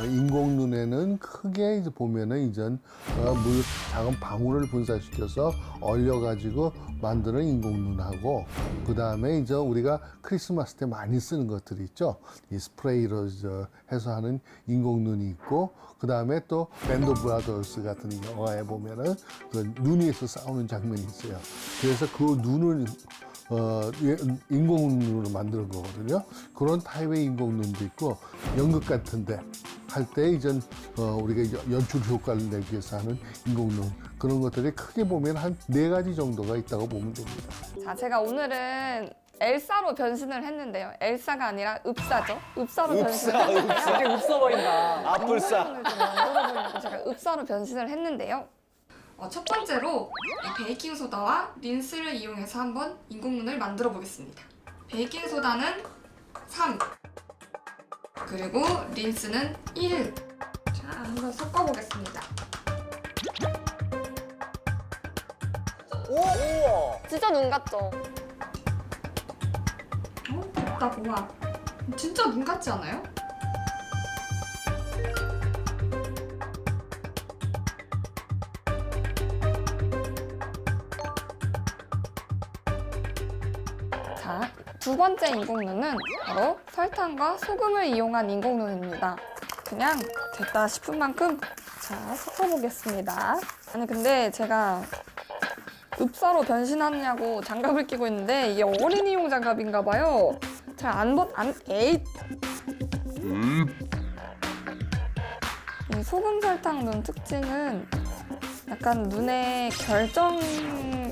인공눈에는 크게 이제 보면은 이전 물 작은 방울을 분사시켜서 얼려가지고 만드는 인공눈하고, 그 다음에 이제 우리가 크리스마스 때 많이 쓰는 것들이 있죠. 이 스프레이로 해서 하는 인공눈이 있고, 그 다음에 또 밴드 오브 브라더스 같은 영화에 보면은 그 눈 위에서 싸우는 장면이 있어요. 그래서 그 눈을 인공눈으로 만드는 거거든요. 그런 타입의 인공눈도 있고, 연극 같은데 할 때 이전 우리가 연출 효과를 내기 위해서 하는 인공눈, 그런 것들이 크게 보면 한 4가지 정도가 있다고 보면 됩니다. 자, 제가 오늘은 엘사로 변신을 했는데요. 엘사가 아니라 읍사죠. 읍사로 변신을 했는데요. 되게 없어 보인다. 앞불사. 인공눈을 좀 만들어보려고 제가 읍사로 변신을 했는데요. 첫 번째로 이 베이킹소다와 린스를 이용해서 한번 인공눈을 만들어 보겠습니다. 베이킹소다는 3, 그리고 린스는 1. 자, 한번 섞어보겠습니다. 우와. 진짜 눈 같죠? 됐다, 고마. 진짜 눈 같지 않아요? 자, 두 번째 인공눈은 바로 설탕과 소금을 이용한 인공눈입니다. 그냥 됐다 싶은 만큼 자, 섞어보겠습니다. 아니 근데 제가 읍사로 변신하느냐고 장갑을 끼고 있는데 이게 어린이용 장갑인가 봐요. 잘 에잇! 이 소금 설탕 눈 특징은 약간 눈의 결정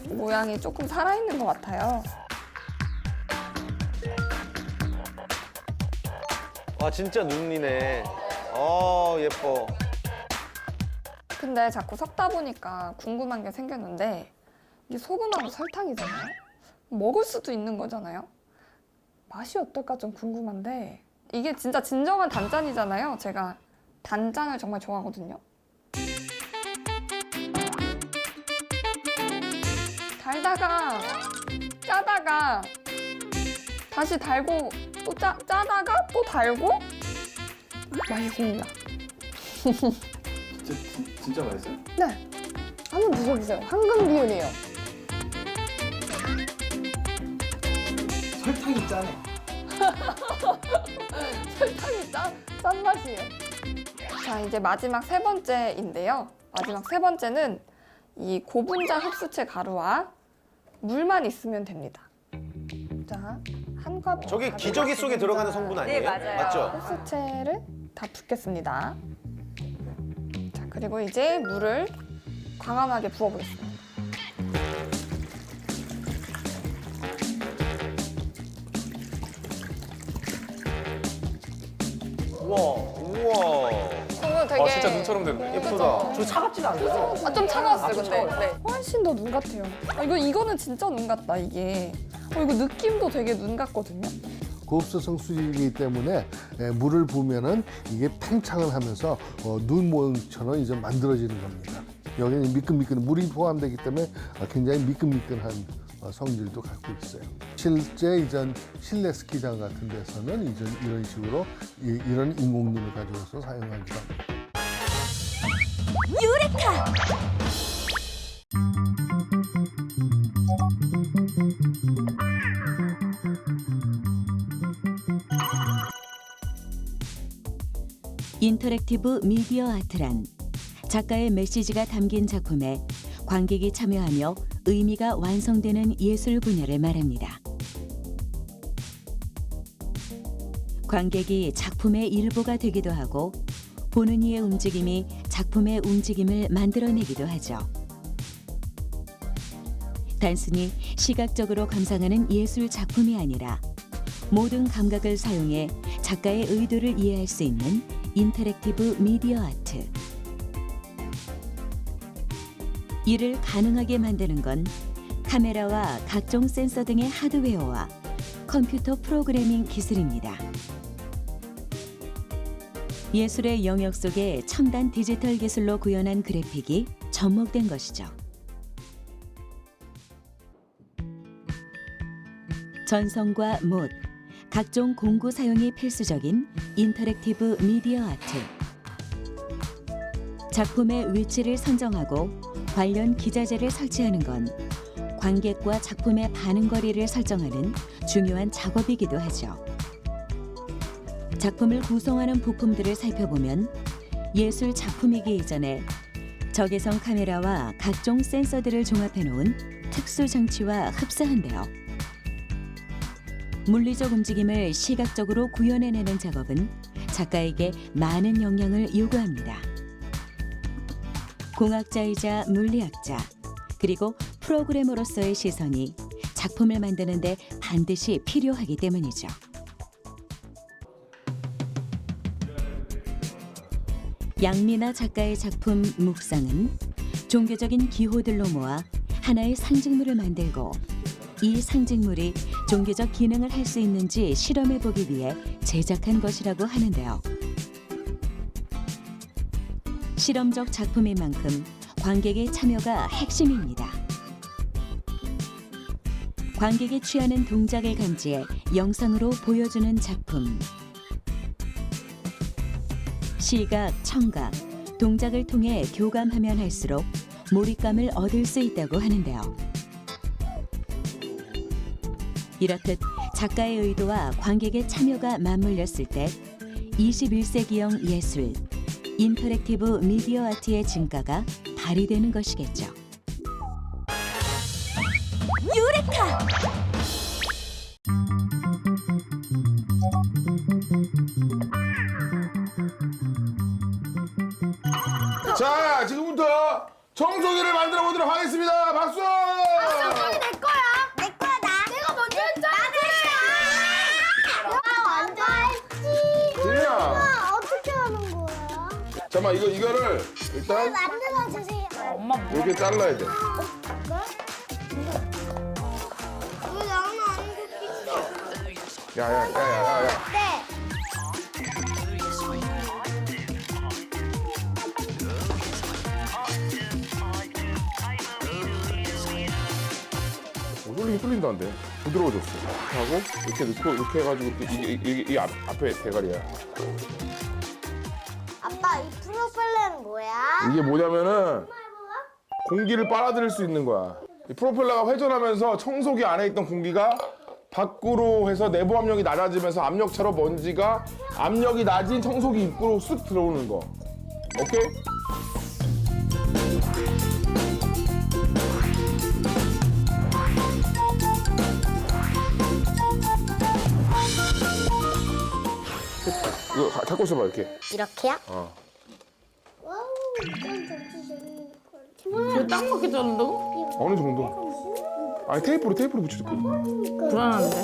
모양이 조금 살아있는 것 같아요. 와, 진짜 눈이네. 예뻐. 근데 자꾸 섞다 보니까 궁금한 게 생겼는데, 이게 소금하고 설탕이잖아요? 먹을 수도 있는 거잖아요? 맛이 어떨까 좀 궁금한데, 이게 진짜 진정한 단짠이잖아요. 제가 단짠을 정말 좋아하거든요. 달다가 짜다가 다시 달고 또 짜다가 또 달고 맛있습니다. 진짜 맛있어요? 네. 한번 드셔보세요. 황금 비율이에요. 설탕이 짜네. 설탕이 짠 맛이에요. 자, 이제 마지막 세 번째인데요. 마지막 세 번째는 이 고분자 흡수체 가루와 물만 있으면 됩니다. 자, 한 컵. 저게 기저귀 속에 들어가는 성분 아니에요? 네, 맞아요. 맞죠? 흡수체를 다 붓겠습니다. 자, 그리고 이제 물을 광활하게 부어보겠습니다. 우와. 그러면 되게 진짜 눈처럼 됐네. 예쁘다. 저 차갑지가 않아요. 좀 차가웠어요, 좀 근데. 차가워요. 네. 훨씬 더 눈 같아요. 이거는 진짜 눈 같다, 이게. 이거 느낌도 되게 눈 같거든요. 고흡수성 수질이기 때문에 물을 부으면은 이게 팽창을 하면서 눈 모양처럼 이제 만들어지는 겁니다. 여기는 미끈미끈 물이 포함되기 때문에 굉장히 미끈미끈한 성질도 갖고 있어요. 실제 이전 실내 스키장 같은 데서는 이전 이런 식으로 이런 인공눈을 가져와서 사용하기도 합니다. 인터랙티브 미디어 아트란 작가의 메시지가 담긴 작품에 관객이 참여하며 의미가 완성되는 예술 분야를 말합니다. 관객이 작품의 일부가 되기도 하고 보는 이의 움직임이 작품의 움직임을 만들어내기도 하죠. 단순히 시각적으로 감상하는 예술 작품이 아니라 모든 감각을 사용해 작가의 의도를 이해할 수 있는 인터랙티브 미디어 아트. 이를 가능하게 만드는 건 카메라와 각종 센서 등의 하드웨어와 컴퓨터 프로그래밍 기술입니다. 예술의 영역 속에 첨단 디지털 기술로 구현한 그래픽이 접목된 것이죠. 전성과 못, 각종 공구 사용이 필수적인 인터랙티브 미디어 아트. 작품의 위치를 선정하고 관련 기자재를 설치하는 건 관객과 작품의 반응 거리를 설정하는 중요한 작업이기도 하죠. 작품을 구성하는 부품들을 살펴보면 예술 작품이기 이전에 적외선 카메라와 각종 센서들을 종합해 놓은 특수 장치와 흡사한데요. 물리적 움직임을 시각적으로 구현해내는 작업은 작가에게 많은 역량을 요구합니다. 공학자이자 물리학자, 그리고 프로그래머로서의 시선이 작품을 만드는데 반드시 필요하기 때문이죠. 양미나 작가의 작품 묵상은 종교적인 기호들로 모아 하나의 상징물을 만들고 이 상징물이 종교적 기능을 할 수 있는지 실험해 보기 위해 제작한 것이라고 하는데요. 실험적 작품인 만큼 관객의 참여가 핵심입니다. 관객이 취하는 동작을 감지해 영상으로 보여주는 작품. 시각, 청각, 동작을 통해 교감하면 할수록 몰입감을 얻을 수 있다고 하는데요. 이렇듯 작가의 의도와 관객의 참여가 맞물렸을 때 21세기형 예술, 인터랙티브 미디어 아트의 진가가 발휘되는 것이겠죠. 유레카! 자, 지금부터 청소기를 만들어 보도록 하겠습니다. 박수! 내 거야. 내 거야 나. 내가 먼저 했잖아. 나 먼저 했지. 진이야. 어떻게 하는 거야? 잠깐만, 이거를 일단 만들어 주세요. 이렇게 잘라야 돼. 왜 나는 안 굽히지? 야. 네. 뚫린다는데. 부드러워졌어. 이렇게 하고, 이렇게 넣고, 이렇게 해가지고, 이게 앞에 대가리야. 아빠 이 프로펠러는 뭐야? 이게 뭐냐면은, 공기를 빨아들일 수 있는 거야. 이 프로펠러가 회전하면서 청소기 안에 있던 공기가 밖으로 해서 내부 압력이 낮아지면서 압력차로 먼지가 압력이 낮은 청소기 입구로 쑥 들어오는 거. 오케이? 이거 잡고 있어봐, 이렇게. 이렇게요? 어. 와우, 이건 정말 재밌는 거. 딱 맞게 자른다고? 어느 정도? 아니, 테이프로 붙여줄게. 불안한데.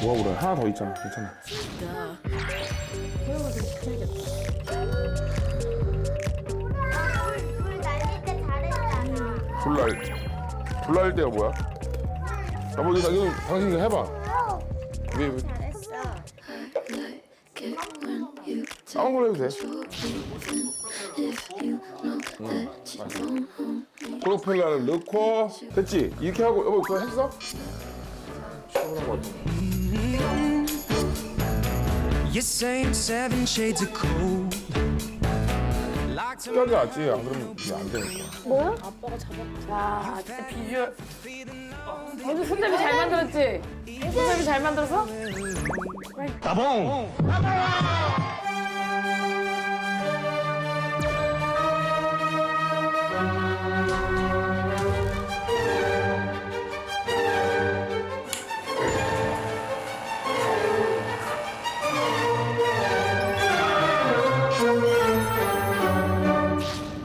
뭐가 그래? 하나 더 있잖아. 괜찮아. 불 날릴 때 잘했잖아. 불 날 때가 뭐야? 여보, 이거 당신 이거 해봐. 왜? 잘했어. 아무거나 해도 돼. 맞아. 프로펠러를 넣고 됐지? 이렇게 하고 여보 그거 했어? 시원한 거 같아. You sing seven shades of cold. 시간이 낫지. 안 그러면 이게 안 되니까. 와, 진짜 비주얼. 오늘 손잡이 잘 만들었지? 손잡이 잘 만들어서?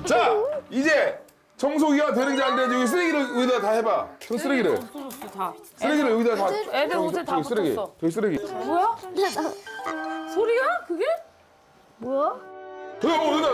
자, 이제 청소기가 되는지 안 되는지 여기 쓰레기를 여기다 다 해봐. 저 쓰레기를. 다. 쓰레기를 여기다 다. 애들 옷에 다 저기 쓰레기. 붙었어. 저기 쓰레기. 뭐야? 소리야? 그게? 뭐야? 여기다.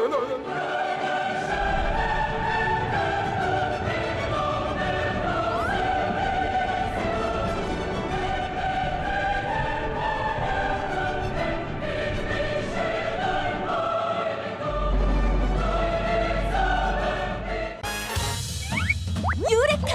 유레카!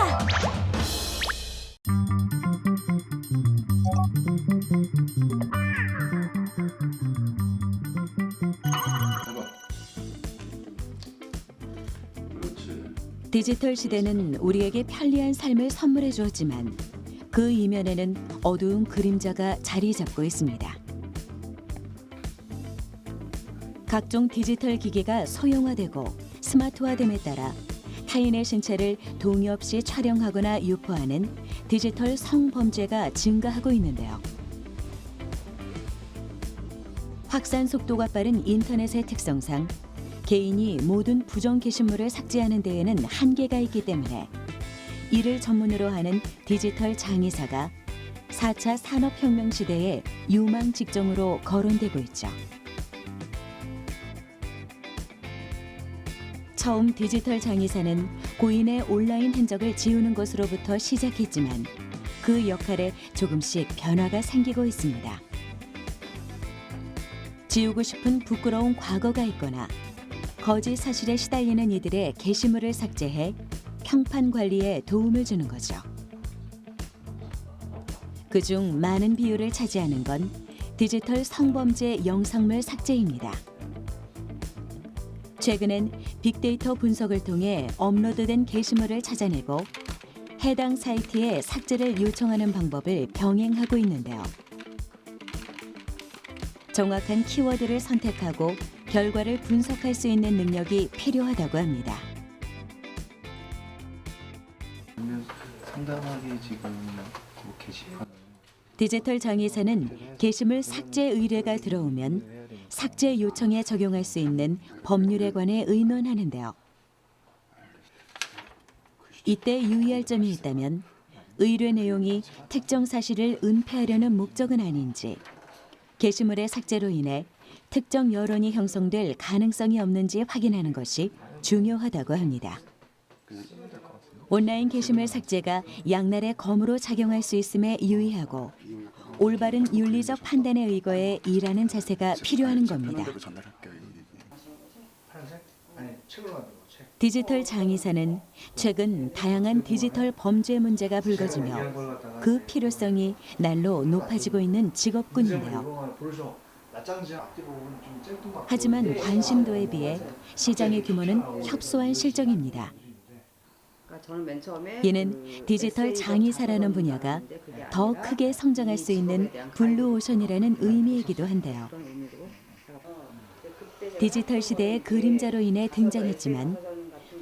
디지털 시대는 우리에게 편리한 삶을 선물해 주었지만 그 이면에는 어두운 그림자가 자리 잡고 있습니다. 각종 디지털 기기가 소형화되고 스마트화됨에 따라 타인의 신체를 동의 없이 촬영하거나 유포하는 디지털 성범죄가 증가하고 있는데요. 확산 속도가 빠른 인터넷의 특성상 개인이 모든 부정 게시물을 삭제하는 데에는 한계가 있기 때문에 이를 전문으로 하는 디지털 장의사가 4차 산업혁명 시대의 유망 직종으로 거론되고 있죠. 처음 디지털 장의사는 고인의 온라인 흔적을 지우는 것으로부터 시작했지만 그 역할에 조금씩 변화가 생기고 있습니다. 지우고 싶은 부끄러운 과거가 있거나 거짓 사실에 시달리는 이들의 게시물을 삭제해 평판 관리에 도움을 주는 거죠. 그중 많은 비율을 차지하는 건 디지털 성범죄 영상물 삭제입니다. 최근엔 빅데이터 분석을 통해 업로드된 게시물을 찾아내고 해당 사이트에 삭제를 요청하는 방법을 병행하고 있는데요. 정확한 키워드를 선택하고 결과를 분석할 수 있는 능력이 필요하다고 합니다. 상당하게 지금 그 게시판 디지털 장의사는 게시물 삭제 의뢰가 들어오면 삭제 요청에 적용할 수 있는 법률에 관해 의논하는데요. 이때 유의할 점이 있다면 의뢰 내용이 특정 사실을 은폐하려는 목적은 아닌지, 게시물의 삭제로 인해 특정 여론이 형성될 가능성이 없는지 확인하는 것이 중요하다고 합니다. 온라인 게시물 삭제가 양날의 검으로 작용할 수 있음에 유의하고 올바른 윤리적 판단에 의거해 일하는 자세가 필요한 겁니다. 디지털 장의사는 최근 다양한 디지털 범죄 문제가 불거지며 그 필요성이 날로 높아지고 있는 직업군인데요. 하지만 관심도에 비해 시장의 규모는 협소한 실정입니다. 이는 디지털 장의사라는 분야가 더 크게 성장할 수 있는 블루오션이라는 의미이기도 한데요. 디지털 시대의 그림자로 인해 등장했지만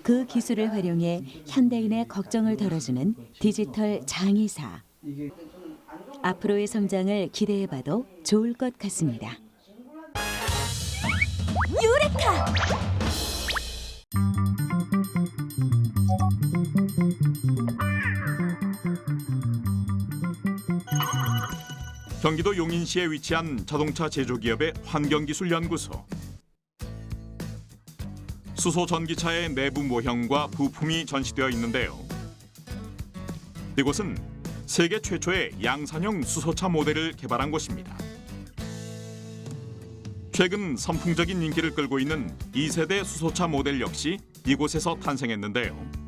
그 기술을 활용해 현대인의 걱정을 덜어주는 디지털 장의사. 앞으로의 성장을 기대해봐도 좋을 것 같습니다. 유레카! 경기도 용인시에 위치한 자동차 제조기업의 환경기술연구소. 수소 전기차의 내부 모형과 부품이 전시되어 있는데요. 이곳은 세계 최초의 양산형 수소차 모델을 개발한 곳입니다. 최근 선풍적인 인기를 끌고 있는 2세대 수소차 모델 역시 이곳에서 탄생했는데요.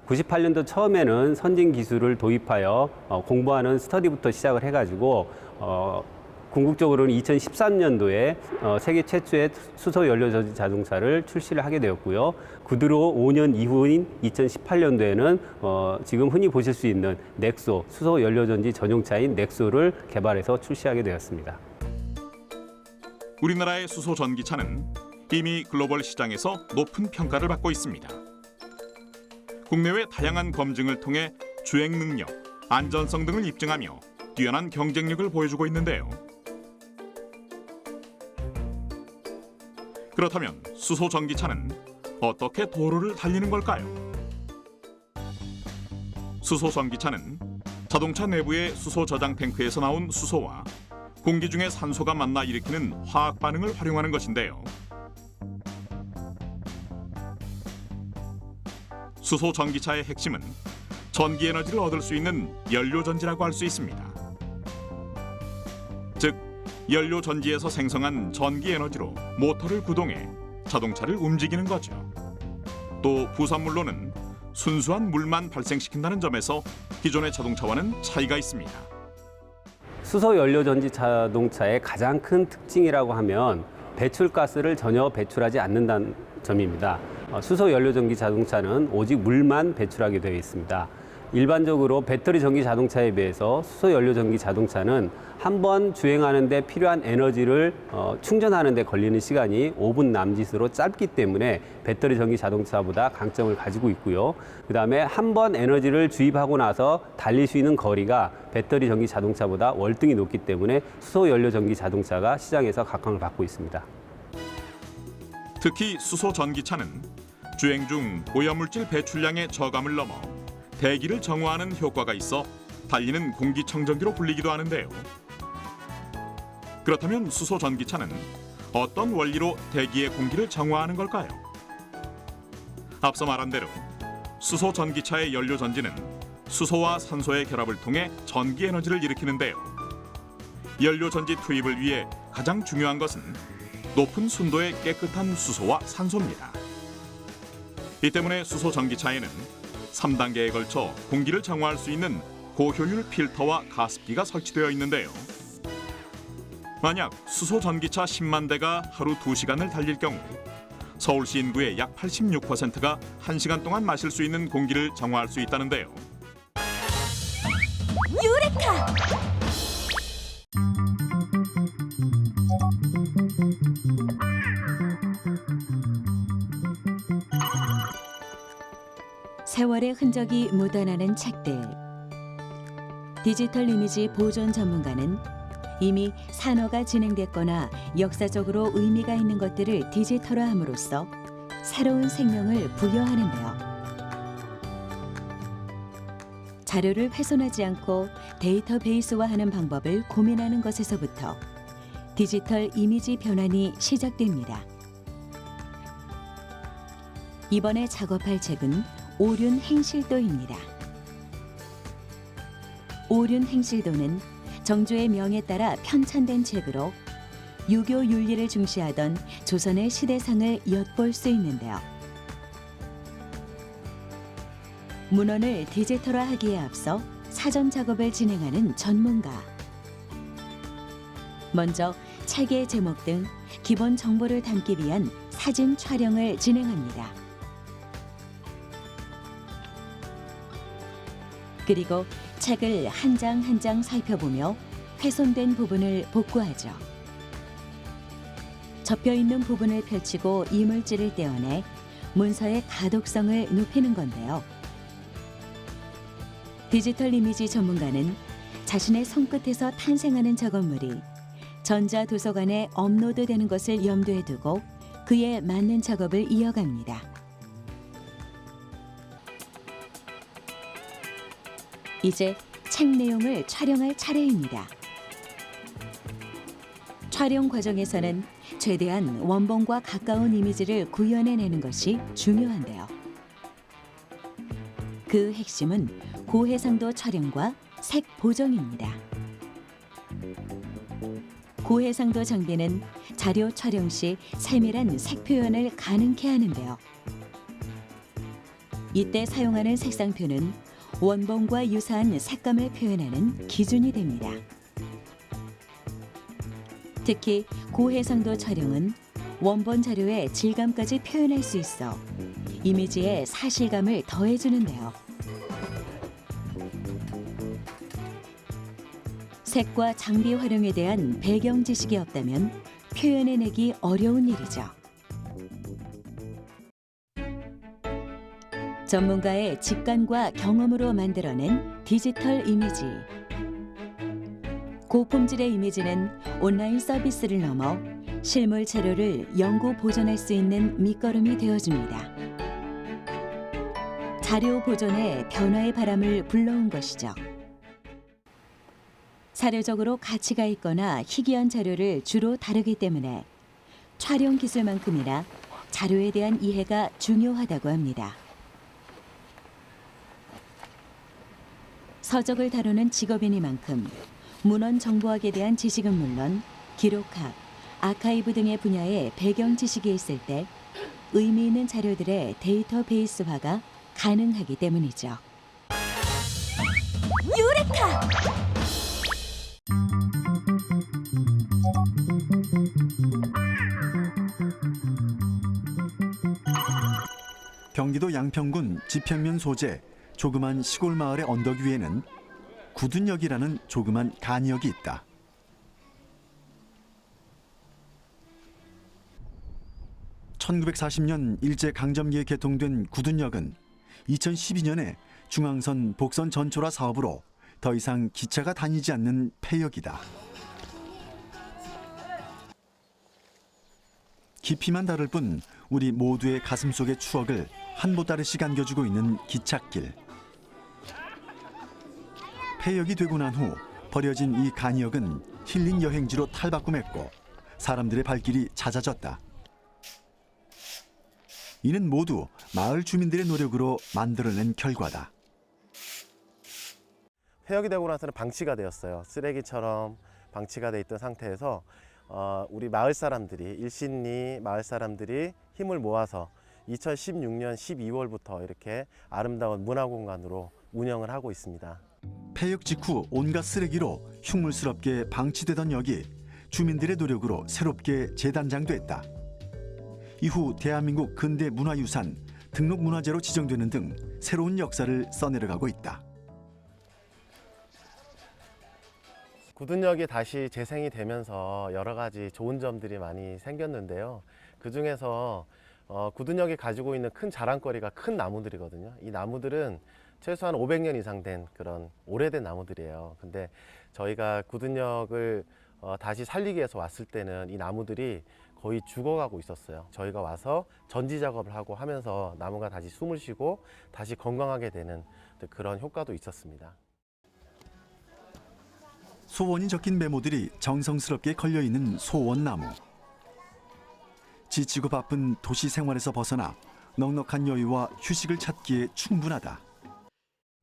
98년도 처음에는 선진 기술을 도입하여 공부하는 스터디부터 시작을 해가지고 궁극적으로는 2013년도에 세계 최초의 수소 연료 전지 자동차를 출시를 하게 되었고요. 그 뒤로 5년 이후인 2018년도에는 지금 흔히 보실 수 있는 넥소, 수소 연료 전지 전용차인 넥소를 개발해서 출시하게 되었습니다. 우리나라의 수소 전기차는 이미 글로벌 시장에서 높은 평가를 받고 있습니다. 국내외 다양한 검증을 통해 주행 능력, 안전성 등을 입증하며 뛰어난 경쟁력을 보여주고 있는데요. 그렇다면 수소 전기차는 어떻게 도로를 달리는 걸까요? 수소 전기차는 자동차 내부의 수소 저장 탱크에서 나온 수소와 공기 중의 산소가 만나 일으키는 화학 반응을 활용하는 것인데요. 수소 전기차의 핵심은 전기 에너지를 얻을 수 있는 연료 전지라고 할 수 있습니다. 즉, 연료 전지에서 생성한 전기 에너지로 모터를 구동해 자동차를 움직이는 거죠. 또 부산물로는 순수한 물만 발생시킨다는 점에서 기존의 자동차와는 차이가 있습니다. 수소 연료 전지 자동차의 가장 큰 특징이라고 하면 배출가스를 전혀 배출하지 않는다는 점입니다. 수소 연료 전기 자동차는 오직 물만 배출하게 되어 있습니다. 일반적으로 배터리 전기 자동차에 비해서 수소 연료 전기 자동차는 한 번 주행하는 데 필요한 에너지를 충전하는 데 걸리는 시간이 5분 남짓으로 짧기 때문에 배터리 전기 자동차보다 강점을 가지고 있고요. 그다음에 한 번 에너지를 주입하고 나서 달릴 수 있는 거리가 배터리 전기 자동차보다 월등히 높기 때문에 수소 연료 전기 자동차가 시장에서 각광을 받고 있습니다. 특히 수소 전기차는 주행 중 오염물질 배출량의 저감을 넘어 대기를 정화하는 효과가 있어 달리는 공기청정기로 불리기도 하는데요. 그렇다면 수소 전기차는 어떤 원리로 대기의 공기를 정화하는 걸까요? 앞서 말한 대로 수소 전기차의 연료 전지는 수소와 산소의 결합을 통해 전기 에너지를 일으키는데요. 연료 전지 투입을 위해 가장 중요한 것은 높은 순도의 깨끗한 수소와 산소입니다. 이 때문에 수소 전기차에는 3단계에 걸쳐 공기를 정화할 수 있는 고효율 필터와 가습기가 설치되어 있는데요. 만약 수소 전기차 10만 대가 하루 2시간을 달릴 경우 서울시 인구의 약 86%가 1시간 동안 마실 수 있는 공기를 정화할 수 있다는데요. 유레카! 세월의 흔적이 묻어나는 책들. 디지털 이미지 보존 전문가는 이미 산업가 진행됐거나 역사적으로 의미가 있는 것들을 디지털화함으로써 새로운 생명을 부여하는데요. 자료를 훼손하지 않고 데이터베이스화하는 방법을 고민하는 것에서부터 디지털 이미지 변환이 시작됩니다. 이번에 작업할 책은 오륜 행실도입니다. 오륜 행실도는 정조의 명에 따라 편찬된 책으로 유교 윤리를 중시하던 조선의 시대상을 엿볼 수 있는데요. 문헌을 디지털화하기에 앞서 사전 작업을 진행하는 전문가. 먼저 책의 제목 등 기본 정보를 담기 위한 사진 촬영을 진행합니다. 그리고 책을 한 장 한 장 살펴보며 훼손된 부분을 복구하죠. 접혀있는 부분을 펼치고 이물질을 떼어내 문서의 가독성을 높이는 건데요. 디지털 이미지 전문가는 자신의 손끝에서 탄생하는 작업물이 전자도서관에 업로드되는 것을 염두에 두고 그에 맞는 작업을 이어갑니다. 이제 책 내용을 촬영할 차례입니다. 촬영 과정에서는 최대한 원본과 가까운 이미지를 구현해내는 것이 중요한데요. 그 핵심은 고해상도 촬영과 색 보정입니다. 고해상도 장비는 자료 촬영 시 세밀한 색 표현을 가능케 하는데요. 이때 사용하는 색상표는 원본과 유사한 색감을 표현하는 기준이 됩니다. 특히 고해상도 촬영은 원본 자료의 질감까지 표현할 수 있어 이미지에 사실감을 더해주는데요. 색과 장비 활용에 대한 배경 지식이 없다면 표현해내기 어려운 일이죠. 전문가의 직관과 경험으로 만들어낸 디지털 이미지. 고품질의 이미지는 온라인 서비스를 넘어 실물 자료를 영구 보존할 수 있는 밑거름이 되어줍니다. 자료 보존에 변화의 바람을 불러온 것이죠. 사료적으로 가치가 있거나 희귀한 자료를 주로 다루기 때문에 촬영 기술만큼이나 자료에 대한 이해가 중요하다고 합니다. 서적을 다루는 직업이니만큼 문헌 정보학에 대한 지식은 물론 기록학, 아카이브 등의 분야의 배경 지식이 있을 때 의미 있는 자료들의 데이터베이스화가 가능하기 때문이죠. 유레카! 경기도 양평군 지평면 소재 조그만 시골 마을의 언덕 위에는 구둔역이라는 조그만 간이역이 있다. (1940년) 일제강점기에 개통된 구둔역은 2012년에 중앙선 복선 전초라 사업으로 더 이상 기차가 다니지 않는 폐역이다. 깊이만 다를 뿐 우리 모두의 가슴 속의 추억을 한 보따리씩 안겨주고 있는 기찻길. 폐역이 되고 난 후 버려진 이 간이역은 힐링 여행지로 탈바꿈했고 사람들의 발길이 잦아졌다. 이는 모두 마을 주민들의 노력으로 만들어낸 결과다. 폐역이 되고 나서는 방치가 되었어요. 쓰레기처럼 방치가 돼 있던 상태에서 우리 마을 사람들이, 일신리 마을 사람들이 힘을 모아서 2016년 12월부터 이렇게 아름다운 문화공간으로 운영을 하고 있습니다. 폐역 직후 온갖 쓰레기로 흉물스럽게 방치되던 역이 주민들의 노력으로 새롭게 재단장됐다. 이후 대한민국 근대 문화유산 등록문화재로 지정되는 등 새로운 역사를 써내려가고 있다. 구둔역이 다시 재생이 되면서 여러 가지 좋은 점들이 많이 생겼는데요. 그중에서 구둔역이 가지고 있는 큰 자랑거리가 큰 나무들이거든요. 이 나무들은 최소한 500년 이상 된 그런 오래된 나무들이에요. 근데 저희가 구둔역을 다시 살리기 위해서 왔을 때는 이 나무들이 거의 죽어가고 있었어요. 저희가 와서 전지 작업을 하고 하면서 나무가 다시 숨을 쉬고 다시 건강하게 되는 그런 효과도 있었습니다. 소원이 적힌 메모들이 정성스럽게 걸려있는 소원나무. 지치고 바쁜 도시 생활에서 벗어나 넉넉한 여유와 휴식을 찾기에 충분하다.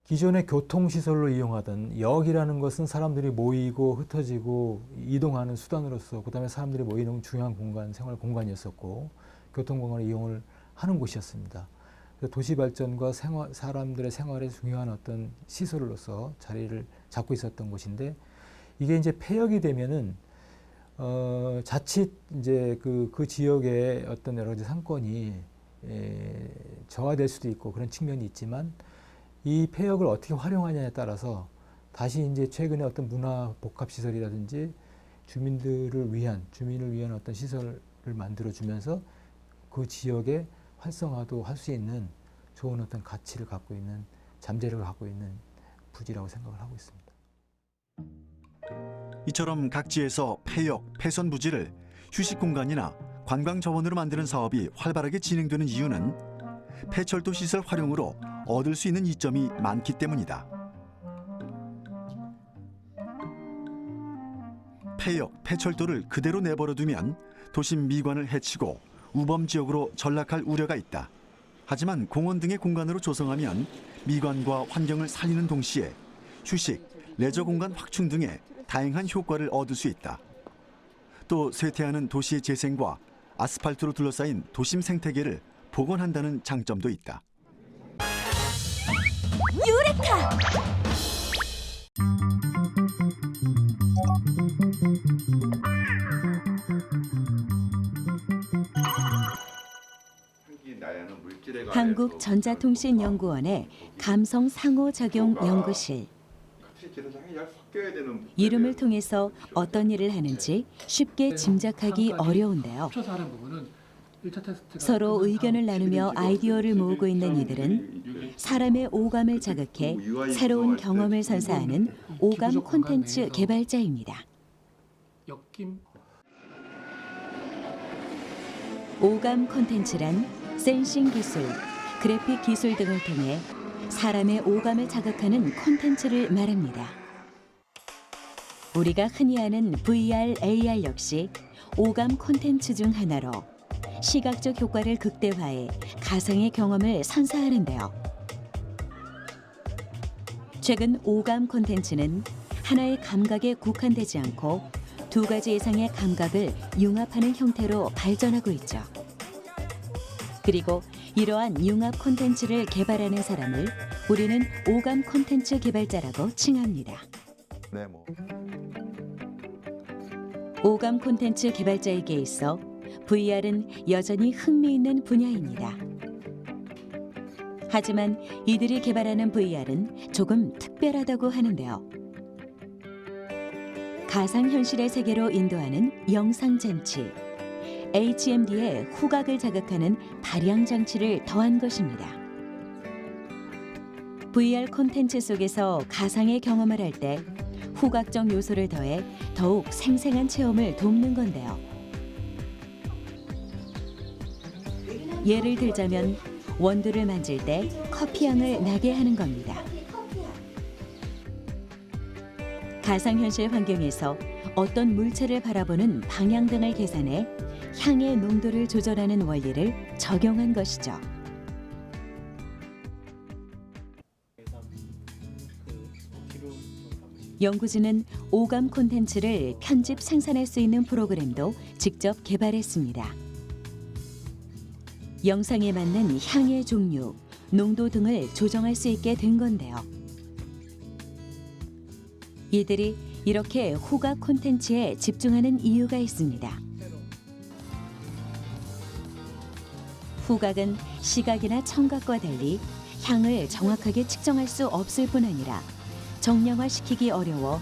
기존의 교통시설로 이용하던 역이라는 것은 사람들이 모이고 흩어지고 이동하는 수단으로서 그다음에 사람들이 모이는 중요한 공간, 생활 공간이었었고 교통공간을 이용을 하는 곳이었습니다. 도시 발전과 사람들의 생활에 중요한 어떤 시설로서 자리를 잡고 있었던 곳인데 이게 이제 폐역이 되면은 자칫 이제 그 지역의 어떤 여러 가지 상권이 저하될 수도 있고 그런 측면이 있지만 이 폐역을 어떻게 활용하냐에 따라서 다시 이제 최근에 어떤 문화 복합 시설이라든지 주민을 위한 어떤 시설을 만들어 주면서 그 지역의 활성화도 할 수 있는 좋은 어떤 가치를 갖고 있는 잠재력을 갖고 있는 부지라고 생각을 하고 있습니다. 이처럼 각지에서 폐역, 폐선 부지를 휴식 공간이나 관광 자원으로 만드는 사업이 활발하게 진행되는 이유는 폐철도 시설 활용으로 얻을 수 있는 이점이 많기 때문이다. 폐역, 폐철도를 그대로 내버려두면 도심 미관을 해치고 우범 지역으로 전락할 우려가 있다. 하지만 공원 등의 공간으로 조성하면 미관과 환경을 살리는 동시에 휴식, 레저 공간 확충 등의 다양한 효과를 얻을 수 있다. 또 쇠퇴하는 도시의 재생과 아스팔트로 둘러싸인 도심 생태계를 복원한다는 장점도 있다. 유레카! 한국전자통신연구원의 감성 상호작용 연구실. 이름을 통해서 어떤 일을 하는지 쉽게 짐작하기 어려운데요. 서로 의견을 나누며 아이디어를 모으고 있는 이들은 사람의 오감을 자극해 새로운 경험을 선사하는 오감 콘텐츠 개발자입니다. 오감 콘텐츠란 센싱 기술, 그래픽 기술 등을 통해 사람의 오감을 자극하는 콘텐츠를 말합니다. 우리가 흔히 아는 VR, AR 역시 오감 콘텐츠 중 하나로 시각적 효과를 극대화해 가상의 경험을 선사하는데요. 최근 오감 콘텐츠는 하나의 감각에 국한되지 않고 두 가지 이상의 감각을 융합하는 형태로 발전하고 있죠. 그리고 이러한 융합 콘텐츠를 개발하는 사람을 우리는 오감 콘텐츠 개발자라고 칭합니다. 오감 콘텐츠 개발자에게 있어 VR은 여전히 흥미있는 분야입니다. 하지만 이들이 개발하는 VR은 조금 특별하다고 하는데요. 가상현실의 세계로 인도하는 영상장치, HMD의 후각을 자극하는 발양장치를 더한 것입니다. VR 콘텐츠 속에서 가상의 경험을 할 때 후각적 요소를 더해 더욱 생생한 체험을 돕는 건데요. 예를 들자면 원두를 만질 때 커피향을 나게 하는 겁니다. 가상현실 환경에서 어떤 물체를 바라보는 방향 등을 계산해 향의 농도를 조절하는 원리를 적용한 것이죠. 연구진은 오감 콘텐츠를 편집 생산할 수 있는 프로그램도 직접 개발했습니다. 영상에 맞는 향의 종류, 농도 등을 조정할 수 있게 된 건데요. 이들이 이렇게 후각 콘텐츠에 집중하는 이유가 있습니다. 후각은 시각이나 청각과 달리 향을 정확하게 측정할 수 없을 뿐 아니라 정량화시키기 어려워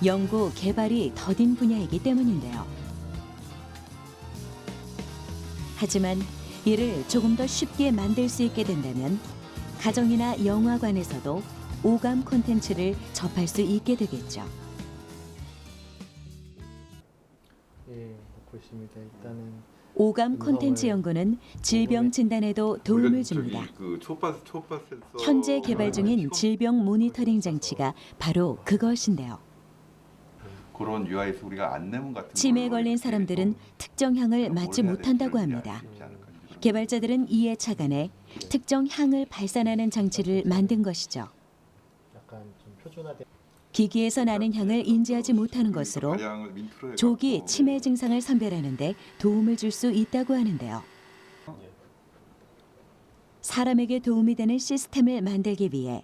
연구, 개발이 더딘 분야이기 때문인데요. 하지만 이를 조금 더 쉽게 만들 수 있게 된다면 가정이나 영화관에서도 오감 콘텐츠를 접할 수 있게 되겠죠. 예, 보십니다. 일단은 오감 콘텐츠 연구는 질병 진단에도 도움을 줍니다. 현재 개발 중인 질병 모니터링 장치가 바로 그것인데요. 그런 UI에서 우리가 안내문 같은 치매에 걸린 사람들은 특정 향을 맡지 못한다고 합니다. 개발자들은 이에 착안해 특정 향을 발산하는 장치를 만든 것이죠. 기기에서 나는 향을 인지하지 못하는 것으로 조기 치매 증상을 선별하는 데 도움을 줄 수 있다고 하는데요. 사람에게 도움이 되는 시스템을 만들기 위해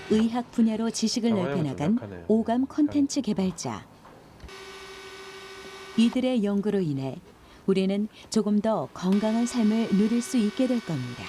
의학 분야로 지식을 넓혀나간 오감 콘텐츠 개발자. 이들의 연구로 인해 우리는 조금 더 건강한 삶을 누릴 수 있게 될 겁니다.